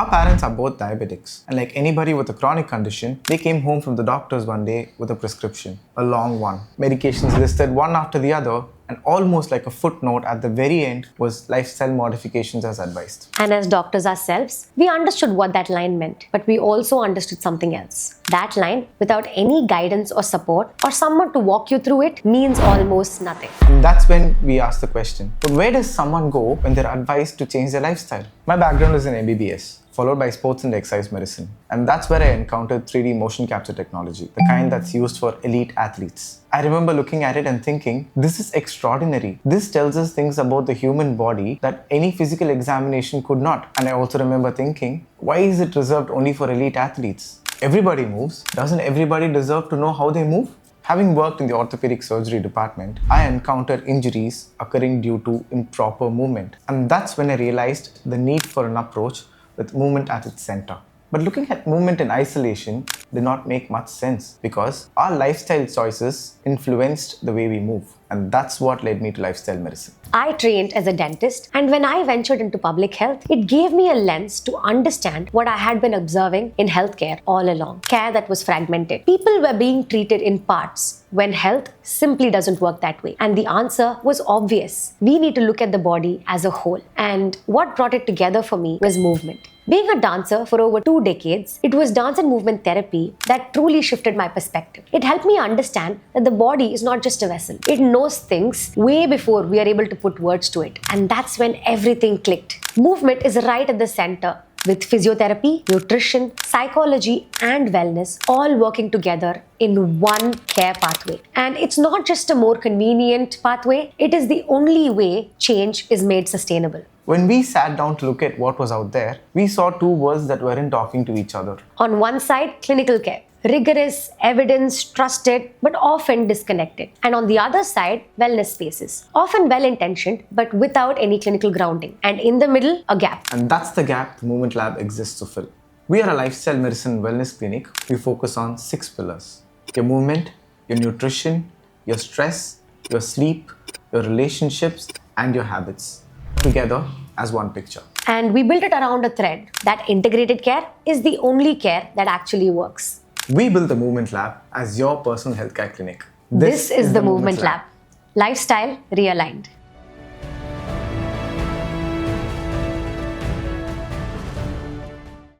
Our parents are both diabetics, and like anybody with a chronic condition, they came home from the doctors one day with a prescription, a long one. Medications listed one after the other, and almost like a footnote at the very end was lifestyle modifications as advised. And as doctors ourselves, we understood what that line meant, but we also understood something else. That line, without any guidance or support or someone to walk you through it, means almost nothing. And that's when we ask the question, but where does someone go when they're advised to change their lifestyle? My background is in MBBS, followed by sports and exercise medicine. And that's where I encountered 3D motion capture technology, the kind that's used for elite athletes. I remember looking at it and thinking, this is extraordinary. This tells us things about the human body that any physical examination could not. And I also remember thinking, why is it reserved only for elite athletes? Everybody moves. Doesn't everybody deserve to know how they move? Having worked in the orthopedic surgery department, I encountered injuries occurring due to improper movement. And that's when I realized the need for an approach with movement at its center. But looking at movement in isolation did not make much sense because our lifestyle choices influenced the way we move. And that's what led me to lifestyle medicine. I trained as a dentist, and when I ventured into public health, it gave me a lens to understand what I had been observing in healthcare all along. Care that was fragmented. People were being treated in parts when health simply doesn't work that way. And the answer was obvious. We need to look at the body as a whole. And what brought it together for me was movement. Being a dancer for over 2 decades, it was dance and movement therapy that truly shifted my perspective. It helped me understand that the body is not just a vessel. It knows things way before we are able to put words to it. And that's when everything clicked. Movement is right at the center, with physiotherapy, nutrition, psychology, and wellness all working together in one care pathway. And it's not just a more convenient pathway, it is the only way change is made sustainable. When we sat down to look at what was out there, we saw two worlds that weren't talking to each other. On one side, clinical care. Rigorous, evidence, trusted, but often disconnected. And on the other side, wellness spaces. Often well-intentioned, but without any clinical grounding. And in the middle, a gap. And that's the gap the Movement Lab exists to fill. We are a lifestyle medicine wellness clinic. We focus on 6 pillars: your movement, your nutrition, your stress, your sleep, your relationships, and your habits. Together as one picture. And we built it around a thread that integrated care is the only care that actually works. We built the Movement Lab as your personal healthcare clinic. This is the Movement Lab. Lifestyle realigned.